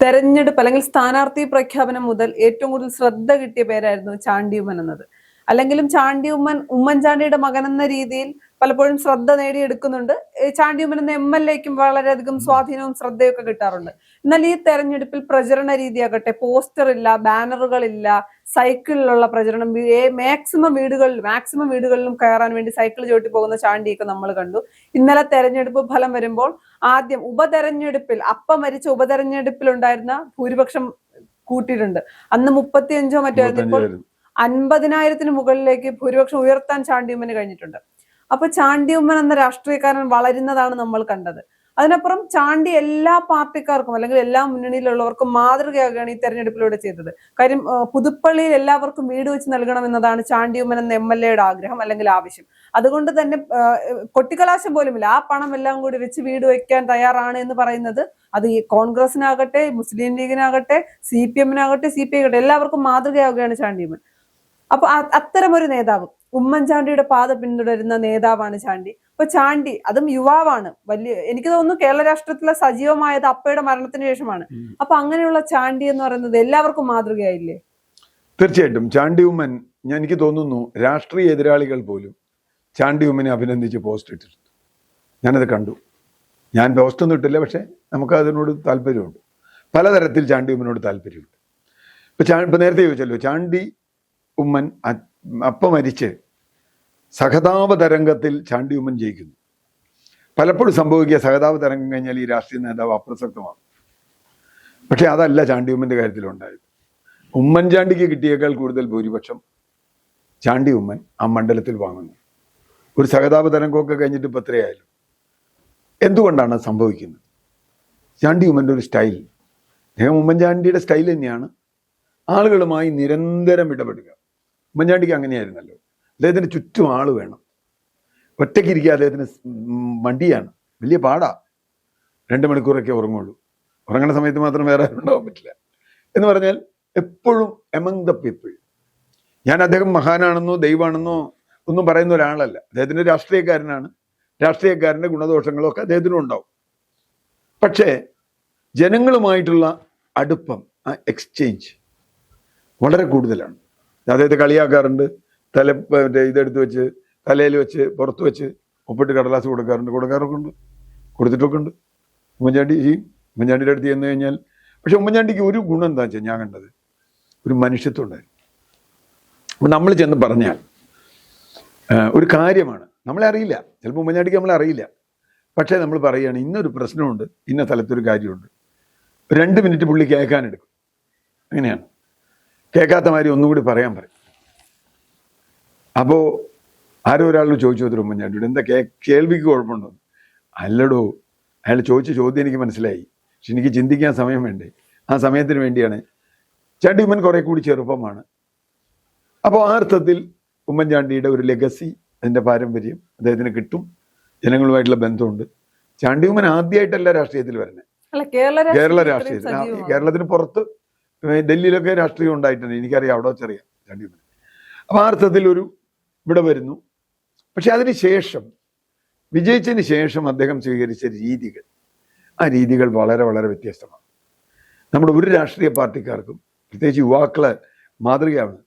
തെരഞ്ഞെടുപ്പ് അല്ലെങ്കിൽ സ്ഥാനാർത്ഥി പ്രഖ്യാപനം മുതൽ ഏറ്റവും കൂടുതൽ ശ്രദ്ധ കിട്ടിയ പേരായിരുന്നു ചാണ്ടിയുമ്മൻ എന്നത്. അല്ലെങ്കിലും ഉമ്മൻചാണ്ടിയുടെ മകൻ എന്ന രീതിയിൽ പലപ്പോഴും ശ്രദ്ധ നേടിയെടുക്കുന്നുണ്ട്. ചാണ്ടിയുമ്മൻ എന്ന MLA-ക്കും വളരെയധികം സ്വാധീനവും ശ്രദ്ധയൊക്കെ കിട്ടാറുണ്ട്. എന്നാൽ ഈ തെരഞ്ഞെടുപ്പിൽ പ്രചരണ രീതിയാകട്ടെ, പോസ്റ്റർ ഇല്ല, ബാനറുകളില്ല, സൈക്കിളിലുള്ള പ്രചരണം, മാക്സിമം വീടുകളിലും കയറാൻ വേണ്ടി സൈക്കിൾ ചവിട്ടി പോകുന്ന ചാണ്ടിയൊക്കെ നമ്മൾ കണ്ടു. ഇന്നലെ തെരഞ്ഞെടുപ്പ് ഫലം വരുമ്പോൾ ആദ്യം മരിച്ച ഉപതെരഞ്ഞെടുപ്പിൽ ഉണ്ടായിരുന്ന ഭൂരിപക്ഷം കൂട്ടിയിട്ടുണ്ട്. അന്ന് 35 മറ്റോ ആയിരുന്നു. ഇപ്പോൾ 50,000-ന് മുകളിലേക്ക് ഭൂരിപക്ഷം ഉയർത്താൻ ചാണ്ടിയുമ്മന് കഴിഞ്ഞിട്ടുണ്ട്. അപ്പൊ ചാണ്ടിയുമ്മൻ എന്ന രാഷ്ട്രീയക്കാരൻ വളരുന്നതാണ് നമ്മൾ കണ്ടത്. അതിനപ്പുറം ചാണ്ടി എല്ലാ പാർട്ടിക്കാർക്കും അല്ലെങ്കിൽ എല്ലാ മുന്നണിയിലുള്ളവർക്കും മാതൃകയാകുകയാണ് ഈ തെരഞ്ഞെടുപ്പിലൂടെ ചെയ്തത്. കാര്യം പുതുപ്പള്ളിയിൽ എല്ലാവർക്കും വീട് വെച്ച് നൽകണം എന്നതാണ് ചാണ്ടിയുമ്മൻ എന്ന MLA-യുടെ ആഗ്രഹം അല്ലെങ്കിൽ ആവശ്യം. അതുകൊണ്ട് തന്നെ കൊട്ടിക്കലാശം പോലുമില്ല, ആ പണം എല്ലാം കൂടി വെച്ച് വീട് വയ്ക്കാൻ തയ്യാറാണ് എന്ന് പറയുന്നത് അത് ഈ കോൺഗ്രസിനാകട്ടെ, മുസ്ലിം ലീഗിനാകട്ടെ, CPM-നാകട്ടെ, CPI ആകട്ടെ എല്ലാവർക്കും മാതൃകയാവുകയാണ് ചാണ്ടിയുമ്മൻ. അപ്പൊ അത്തരമൊരു നേതാവ്, ഉമ്മൻചാണ്ടിയുടെ പാത പിന്തുടരുന്ന നേതാവാണ് ചാണ്ടി. അപ്പൊ ചാണ്ടി അതും യുവാവാണ്. എനിക്ക് തോന്നുന്നു കേരള രാഷ്ട്രീയത്തിലെ സജീവമായത് അപ്പയുടെ മരണത്തിന് ശേഷമാണ്. അപ്പൊ അങ്ങനെയുള്ള ചാണ്ടി എന്ന് പറയുന്നത് എല്ലാവർക്കും മാതൃകയായില്ലേ? തീർച്ചയായിട്ടും ചാണ്ടി ഉമ്മൻ, എനിക്ക് തോന്നുന്നു രാഷ്ട്രീയ എതിരാളികൾ പോലും ചാണ്ടി ഉമ്മനെ അഭിനന്ദിച്ച് പോസ്റ്റ് ഇട്ടിട്ടുണ്ട്. ഞാനത് കണ്ടു. ഞാൻ പോസ്റ്റ് ഒന്നും ഇട്ടില്ല, പക്ഷെ നമുക്ക് അതിനോട് താല്പര്യമുണ്ട്. പലതരത്തിൽ ചാണ്ടി ഉമ്മനോട് താല്പര്യമുണ്ട്. ഇപ്പൊ നേരത്തെ ചോദിച്ചല്ലോ, ചാണ്ടി ഉമ്മൻ മരിച്ച് സഹതാപ തരംഗത്തിൽ ചാണ്ടി ഉമ്മൻ ജയിക്കുന്നു. പലപ്പോഴും സംഭവിക്കുക, സഹതാപ തരംഗം കഴിഞ്ഞാൽ ഈ രാഷ്ട്രീയ നേതാവ് അപ്രസക്തമാണ്. പക്ഷെ അതല്ല ചാണ്ടി ഉമ്മന്റെ കാര്യത്തിലുണ്ടായത്. ഉമ്മൻചാണ്ടിക്ക് കിട്ടിയേക്കാൾ കൂടുതൽ ഭൂരിപക്ഷം ചാണ്ടി ഉമ്മൻ ആ മണ്ഡലത്തിൽ വാങ്ങുന്നു. ഒരു സഹതാപ തരംഗമൊക്കെ കഴിഞ്ഞിട്ട് ഇപ്പം എത്രയായാലും. എന്തുകൊണ്ടാണ് സംഭവിക്കുന്നത്? ചാണ്ടി ഉമ്മൻ്റെ ഒരു സ്റ്റൈൽ, ഉമ്മൻചാണ്ടിയുടെ സ്റ്റൈൽ തന്നെയാണ് ആളുകളുമായി നിരന്തരം ഇടപെടുക. ഉമ്മൻചാണ്ടിക്ക് അങ്ങനെയായിരുന്നല്ലോ. അദ്ദേഹത്തിന് ചുറ്റും ആള് വേണം. ഒറ്റയ്ക്കിരിക്കുക അദ്ദേഹത്തിന് മടിയാണ്, വലിയ പാടാ. 2 മണിക്കൂറൊക്കെ ഉറങ്ങുള്ളൂ. ഉറങ്ങുന്ന സമയത്ത് മാത്രം വേറെ ഉണ്ടാവാൻ പറ്റില്ല. എന്ന് പറഞ്ഞാൽ എപ്പോഴും എമംഗ് ദ പീപ്പിൾ. ഞാൻ അദ്ദേഹം മഹാനാണെന്നോ ദൈവമാണെന്നോ ഒന്നും പറയുന്ന ഒരാളല്ല. അദ്ദേഹത്തിന് രാഷ്ട്രീയക്കാരനാണ്. രാഷ്ട്രീയക്കാരൻ്റെ ഗുണദോഷങ്ങളൊക്കെ അദ്ദേഹത്തിനും ഉണ്ടാവും. പക്ഷേ ജനങ്ങളുമായിട്ടുള്ള അടുപ്പം, ആ എക്സ്ചേഞ്ച് വളരെ കൂടുതലാണ്. അദ്ദേഹത്തെ കളിയാക്കാറുണ്ട്. ഇതെടുത്ത് വെച്ച് തലയിൽ വെച്ച് പുറത്ത് വെച്ച് ഒപ്പിട്ട് കടലാസ് കൊടുക്കാറൊക്കെ ഉണ്ട്, കൊടുത്തിട്ടൊക്കെ ഉണ്ട്. ഉമ്മൻചാണ്ടിയുടെ അടുത്ത് ചെന്ന് കഴിഞ്ഞാൽ, പക്ഷെ ഉമ്മൻചാണ്ടിക്ക് ഒരു ഗുണം എന്താ വെച്ചാൽ ഞാൻ കണ്ടത്, ഒരു മനുഷ്യത്വം ഉണ്ടായിരുന്നു. അപ്പം നമ്മൾ ചെന്ന് പറഞ്ഞാൽ ഒരു കാര്യമാണ്, നമ്മളെ അറിയില്ല, ചിലപ്പോൾ ഉമ്മൻചാണ്ടിക്ക് നമ്മളെ അറിയില്ല, പക്ഷേ നമ്മൾ പറയുകയാണ് ഇന്നൊരു പ്രശ്നമുണ്ട്, ഇന്ന സ്ഥലത്തൊരു കാര്യമുണ്ട്, 2 മിനിറ്റ് പുള്ളി കേൾക്കാനെടുക്കും. അങ്ങനെയാണ്. കേൾക്കാത്ത മാതിരി ഒന്നുകൂടി പറയാൻ പറയും. അപ്പോൾ ആരോ ഒരാൾ ചോദിച്ചു വരും ഉമ്മൻചാണ്ടിയോട്, എന്താ കേൾവിക്ക് കുഴപ്പമുണ്ടോ? അല്ലടോ, അയാൾ ചോദിച്ച ചോദ്യം എനിക്ക് മനസ്സിലായി, പക്ഷെ എനിക്ക് ചിന്തിക്കാൻ സമയം വേണ്ടേ? ആ സമയത്തിന് വേണ്ടിയാണ്. ചാണ്ടി ഉമ്മൻ കുറെ കൂടി ചെറുപ്പമാണ്. അപ്പോൾ ആ അർത്ഥത്തിൽ ഉമ്മൻചാണ്ടിയുടെ ഒരു ലെഗസി, അതിൻ്റെ പാരമ്പര്യം അദ്ദേഹത്തിന് കിട്ടും. ജനങ്ങളുമായിട്ടുള്ള ബന്ധമുണ്ട്. ചാണ്ടി ഉമ്മൻ ആദ്യമായിട്ടല്ല രാഷ്ട്രീയത്തിൽ വരുന്നത്, കേരള രാഷ്ട്രീയത്തിൽ. കേരളത്തിന് പുറത്ത് ഡൽഹിയിലൊക്കെ രാഷ്ട്രീയം ഉണ്ടായിട്ടുണ്ട്, എനിക്കറിയാം, അവിടെ വെച്ചറിയാം ചാണ്ടി ഉമ്മൻ. അപ്പോൾ ആ അർത്ഥത്തിൽ ഇവിടെ വരുന്നു. പക്ഷെ അതിന് ശേഷം, വിജയിച്ചതിന് ശേഷം അദ്ദേഹം സ്വീകരിച്ച രീതികൾ, ആ രീതികൾ വളരെ വളരെ വ്യത്യസ്തമാണ്. നമ്മുടെ ഒരു രാഷ്ട്രീയ പാർട്ടിക്കാർക്കും, പ്രത്യേകിച്ച് യുവാക്കളെ മാതൃകയാണ്,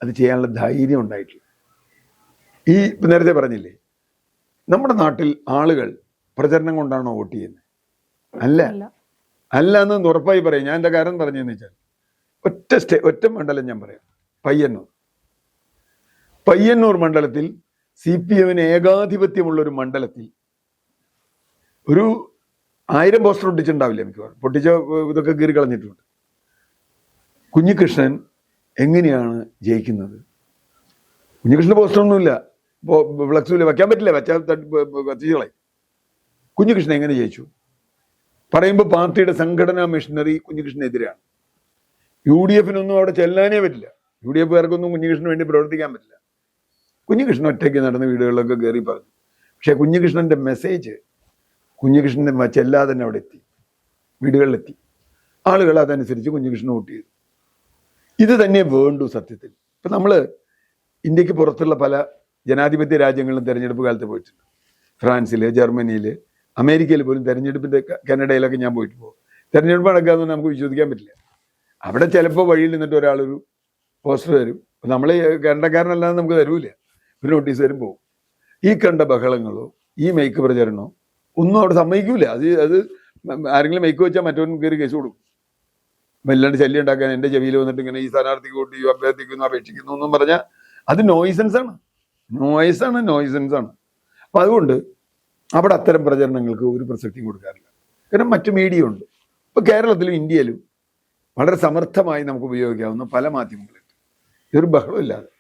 അത് ചെയ്യാനുള്ള ധൈര്യം ഉണ്ടായിട്ടില്ല. നേരത്തെ പറഞ്ഞില്ലേ, നമ്മുടെ നാട്ടിൽ ആളുകൾ പ്രചരണം കൊണ്ടാണോ വോട്ട് ചെയ്യുന്നത്? അല്ല എന്ന് ഉറപ്പായി പറയും. ഞാൻ എൻ്റെ കാരണം പറഞ്ഞതെന്ന് വെച്ചാൽ, ഒറ്റ മണ്ഡലം ഞാൻ പറയാം, പയ്യന്നൂർ മണ്ഡലത്തിൽ CPM-ന് ഏകാധിപത്യമുള്ളൊരു മണ്ഡലത്തിൽ ഒരു 1000 പോസ്റ്റർ ഒട്ടിച്ചിട്ടുണ്ടാവില്ല, മിക്കവാറും പൊട്ടിച്ച ഇതൊക്കെ കീറി കളഞ്ഞിട്ടുണ്ട്. കുഞ്ഞികൃഷ്ണൻ എങ്ങനെയാണ് ജയിക്കുന്നത്? കുഞ്ഞികൃഷ്ണൻ പോസ്റ്ററൊന്നുമില്ല, ഫ്ലക്സിൽ വയ്ക്കാൻ പറ്റില്ല, വെച്ചാൽ കത്തിച്ചുകളായി. കുഞ്ഞികൃഷ്ണൻ എങ്ങനെ ജയിച്ചു? പറയുമ്പോൾ പാർട്ടിയുടെ സംഘടനാ മെഷീനറി കുഞ്ഞികൃഷ്ണനെതിരാണ്. UDF-നൊന്നും അവിടെ ചെല്ലാനേ പറ്റില്ല. UDF-കാർക്കൊന്നും കുഞ്ഞികൃഷ്ണന് വേണ്ടി പ്രവർത്തിക്കാൻ പറ്റില്ല. കുഞ്ഞികൃഷ്ണൻ ഒറ്റയ്ക്ക് നടന്ന വീടുകളിലൊക്കെ കയറി പറഞ്ഞു. പക്ഷെ കുഞ്ഞികൃഷ്ണന്റെ മെസ്സേജ് കുഞ്ഞികൃഷ്ണൻ ചെല്ലാതെ തന്നെ അവിടെ എത്തി, വീടുകളിലെത്തി. ആളുകൾ അതനുസരിച്ച് കുഞ്ഞികൃഷ്ണൻ വോട്ട് ചെയ്തു. ഇത് തന്നെ വേണ്ടു സത്യത്തിൽ. ഇപ്പം നമ്മൾ ഇന്ത്യക്ക് പുറത്തുള്ള പല ജനാധിപത്യ രാജ്യങ്ങളിലും തെരഞ്ഞെടുപ്പ് കാലത്ത് പോയിട്ടുണ്ട്. ഫ്രാൻസിൽ, ജർമ്മനിയിൽ, അമേരിക്കയിൽ പോലും തെരഞ്ഞെടുപ്പിൻ്റെ, കാനഡയിലൊക്കെ ഞാൻ പോയിട്ട് പോകും. തെരഞ്ഞെടുപ്പ് നടക്കാമെന്ന് നമുക്ക് വിശ്വസിക്കാൻ പറ്റില്ല. അവിടെ ചിലപ്പോൾ വഴിയിൽ നിന്നിട്ട് ഒരാളൊരു പോസ്റ്റർ തരും, നമ്മൾ കണ്ടക്കാരനല്ലാതെ നമുക്ക് തരൂല, ഒരു നോട്ടീസ് തരും പോകും. ഈ കണ്ട ബഹളങ്ങളോ ഈ മൈക്ക് പ്രചരണമോ ഒന്നും അവിടെ സമ്മതിക്കൂല. അത് ആരെങ്കിലും മൈക്ക് വെച്ചാൽ മറ്റവൻ കയറി കേസ് കൊടുക്കും. വല്ലാണ്ട് ശല്യം ഉണ്ടാക്കാൻ എൻ്റെ ചെവിയിൽ വന്നിട്ട് ഇങ്ങനെ ഈ സ്ഥാനാർത്ഥിക്ക് വോട്ട് ചെയ്യും, അഭ്യർത്ഥിക്കുന്നു, അപേക്ഷിക്കുന്നു എന്നും പറഞ്ഞാൽ അത് നോയ്സൻസ് ആണ്. അപ്പൊ അതുകൊണ്ട് അവിടെ അത്തരം പ്രചരണങ്ങൾക്ക് ഒരു പ്രസക്തിയും കൊടുക്കാറില്ല. കാരണം മറ്റു മീഡിയ ഉണ്ട്. ഇപ്പൊ കേരളത്തിലും ഇന്ത്യയിലും വളരെ സമർത്ഥമായി നമുക്ക് ഉപയോഗിക്കാവുന്ന പല മാധ്യമങ്ങളുണ്ട്, ഇതൊരു ബഹളമില്ലാതെ.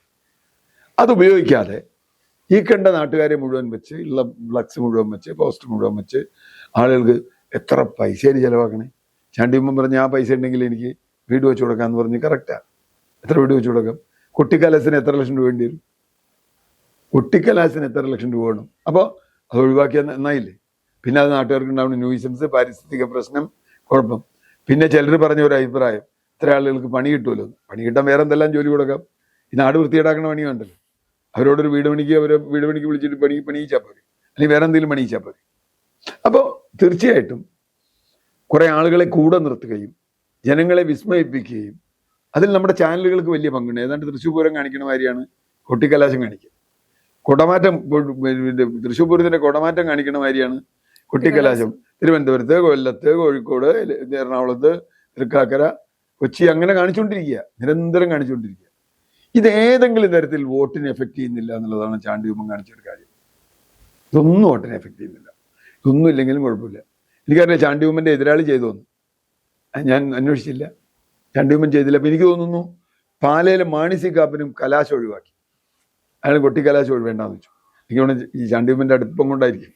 അത് ഉപയോഗിക്കാതെ ഈ കണ്ട നാട്ടുകാരെ മുഴുവൻ വെച്ച്, ഉള്ള ഫ്ലക്സ് മുഴുവൻ വെച്ച്, പോസ്റ്റർ മുഴുവൻ വെച്ച് ആളുകൾക്ക് എത്ര പൈസയാണ് ചിലവാക്കണേ. ചാണ്ടിയമ്മൻ പറഞ്ഞ ആ പൈസ ഉണ്ടെങ്കിൽ എനിക്ക് വീട് വെച്ച് കൊടുക്കാമെന്ന് പറഞ്ഞ് കറക്റ്റാ. എത്ര വീട് വെച്ച് കൊടുക്കാം? കുട്ടിക്കലാസിന് എത്ര ലക്ഷം രൂപ വേണ്ടി വരും? കുട്ടിക്കലാസിന് എത്ര ലക്ഷം രൂപ വേണം? അപ്പോൾ അത് ഒഴിവാക്കിയാൽ നന്നായില്ലേ? പിന്നെ അത് നാട്ടുകാർക്ക് ഉണ്ടാവുന്ന ന്യൂസൻസ്, പാരിസ്ഥിതിക പ്രശ്നം, കുഴപ്പം. പിന്നെ ചിലർ പറഞ്ഞ ഒരു അഭിപ്രായം, ഇത്ര ആളുകൾക്ക് പണി കിട്ടുമല്ലോ. പണി കിട്ടാൻ വേറെ എന്തെല്ലാം ജോലി കൊടുക്കാം. ഈ നാട് വൃത്തിയേടാക്കുന്ന പണി വേണ്ടല്ലോ. അവരോടൊരു വീട് പണിക്ക് വിളിച്ചിട്ട് പണിയിച്ചാൽ പോരെ, അല്ലെങ്കിൽ വേറെ എന്തെങ്കിലും പണിയിച്ചാൽ പോരെ. അപ്പോൾ തീർച്ചയായിട്ടും കുറെ ആളുകളെ കൂടെ നിർത്തുകയും ജനങ്ങളെ വിസ്മയിപ്പിക്കുകയും അതിൽ നമ്മുടെ ചാനലുകൾക്ക് വലിയ പങ്കുണ്ട്. ഏതാണ്ട് തൃശ്ശൂർ പൂരം കാണിക്കുന്ന മാതിരിയാണ് കൊട്ടിക്കലാശം കാണിക്കുക. കുടമാറ്റം, തൃശ്ശൂർ പൂരത്തിന്റെ കുടമാറ്റം കാണിക്കുന്ന മാതിരിയാണ് കൊട്ടിക്കലാശം. തിരുവനന്തപുരത്ത്, കൊല്ലത്ത്, കോഴിക്കോട്, എറണാകുളത്ത്, തൃക്കാക്കര, കൊച്ചി അങ്ങനെ കാണിച്ചുകൊണ്ടിരിക്കുക, നിരന്തരം കാണിച്ചുകൊണ്ടിരിക്കുക. ഇത് ഏതെങ്കിലും തരത്തിൽ വോട്ടിനെ എഫക്ട് ചെയ്യുന്നില്ല എന്നുള്ളതാണ് ചാണ്ടിയമ്മൻ കാണിച്ചൊരു കാര്യം. ഇതൊന്നും വോട്ടിനെ എഫക്ട് ചെയ്യുന്നില്ല. ഇതൊന്നും ഇല്ലെങ്കിലും കുഴപ്പമില്ല. എനിക്കറിയില്ല ചാണ്ടിയമ്മൻ്റെ എതിരാളി ചെയ്തു വന്നു, ഞാൻ അന്വേഷിച്ചില്ല. ചാണ്ടിയമ്മൻ ചെയ്തില്ല. അപ്പം എനിക്ക് തോന്നുന്നു പാലയിലെ മാണി കാപ്പനും കലാശം ഒഴിവാക്കി. അയാൾ കൊട്ടിക്കലാശം ഒഴിവേണ്ടെന്ന് വെച്ചു. എനിക്ക് തോന്നുന്നു ഈ ചാണ്ടിയമ്മൻ്റെ അടുപ്പം കൊണ്ടായിരിക്കും.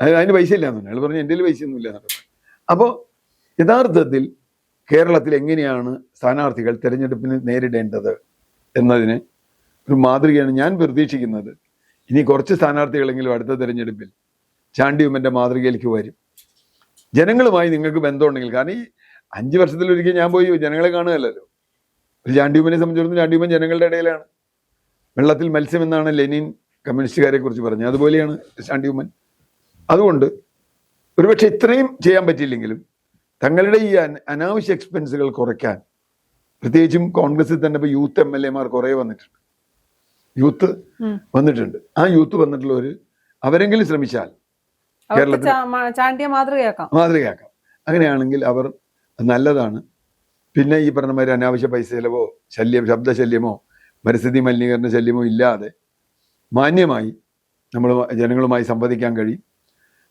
അതിന് പൈസ ഇല്ലാന്ന് പറഞ്ഞു. അയാൾ പറഞ്ഞു എൻ്റെ പൈസ ഒന്നും ഇല്ല എന്നൊക്കെ. അപ്പോൾ യഥാർത്ഥത്തിൽ കേരളത്തിൽ എങ്ങനെയാണ് സ്ഥാനാർത്ഥികൾ തെരഞ്ഞെടുപ്പിന് നേരിടേണ്ടത് എന്നതിന് ഒരു മാതൃകയാണ് ഞാൻ പ്രതീക്ഷിക്കുന്നത്. ഇനി കുറച്ച് സ്ഥാനാർത്ഥികളെങ്കിലും അടുത്ത തെരഞ്ഞെടുപ്പിൽ ചാണ്ടിയമ്മൻ്റെ മാതൃകയിലേക്ക് വരും. ജനങ്ങളുമായി നിങ്ങൾക്ക് ബന്ധമുണ്ടെങ്കിൽ, കാരണം ഈ 5 വർഷത്തിലൊരിക്കൽ ഞാൻ പോയി ജനങ്ങളെ കാണുകയല്ലോ. ഒരു ചാണ്ടിയമ്മനെ സംബന്ധിച്ചിടത്തോളം ചാണ്ടിയമ്മൻ ജനങ്ങളുടെ ഇടയിലാണ്. വെള്ളത്തിൽ മത്സ്യം എന്നാണ് ലെനിൻ കമ്മ്യൂണിസ്റ്റുകാരെ കുറിച്ച് പറഞ്ഞത്. അതുപോലെയാണ് ചാണ്ടിയമ്മൻ. അതുകൊണ്ട് ഒരുപക്ഷെ ഇത്രയും ചെയ്യാൻ പറ്റിയില്ലെങ്കിലും തങ്ങളുടെ ഈ അനാവശ്യ എക്സ്പെൻസുകൾ കുറയ്ക്കാൻ, പ്രത്യേകിച്ചും കോൺഗ്രസിൽ തന്നെ ഇപ്പോൾ യൂത്ത് MLA-മാർ കുറേ വന്നിട്ടുണ്ട്. ആ യൂത്ത് വന്നിട്ടുള്ളവർ അവരെങ്കിലും ശ്രമിച്ചാൽ കേരളത്തിൽ മാതൃകയാക്കാം. അങ്ങനെയാണെങ്കിൽ അവർ നല്ലതാണ്. പിന്നെ ഈ പറഞ്ഞ മാതിരി അനാവശ്യ പൈസ ചെലവോ ശബ്ദശല്യമോ പരിസ്ഥിതി മലിനീകരണ ശല്യമോ ഇല്ലാതെ മാന്യമായി നമ്മൾ ജനങ്ങളുമായി സംവദിക്കാൻ കഴിയും.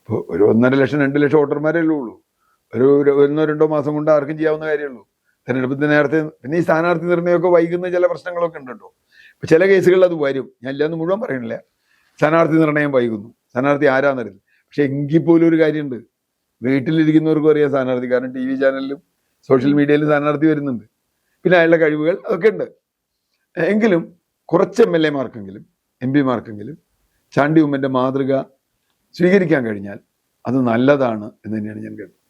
ഇപ്പോൾ ഒരു 1.5 ലക്ഷം 2 ലക്ഷം വോട്ടർമാരല്ലേ ഉള്ളൂ. ഒരു 1-2 മാസം കൊണ്ട് ആർക്കും ചെയ്യാവുന്ന കാര്യമുള്ളൂ. തെരഞ്ഞെടുപ്പിന് നേരത്തെ പിന്നെ ഈ സ്ഥാനാർത്ഥി നിർണ്ണയമൊക്കെ വൈകുന്ന ചില പ്രശ്നങ്ങളൊക്കെ ഉണ്ടല്ലോ. ഇപ്പം ചില കേസുകളിൽ അത് വരും. ഞാൻ ഇല്ലാന്ന് മുഴുവൻ പറയണില്ല. സ്ഥാനാർത്ഥി നിർണ്ണയം വൈകുന്നു, സ്ഥാനാർത്ഥി ആരാന്നറിയില്ല. പക്ഷെ എങ്കിൽ പോലും ഒരു കാര്യമുണ്ട്, വീട്ടിലിരിക്കുന്നവർക്കും അറിയാം സ്ഥാനാർത്ഥി. കാരണം TV ചാനലിലും സോഷ്യൽ മീഡിയയിലും സ്ഥാനാർത്ഥി വരുന്നുണ്ട്. പിന്നെ അയാളുടെ കഴിവുകൾ അതൊക്കെ ഉണ്ട്. എങ്കിലും കുറച്ച് MLA-മാർക്കെങ്കിലും MP-മാർക്കെങ്കിലും ചാണ്ടിയമ്മൻ്റെ മാതൃക സ്വീകരിക്കാൻ കഴിഞ്ഞാൽ അത് നല്ലതാണ് എന്ന് തന്നെയാണ് ഞാൻ കരുതുന്നത്.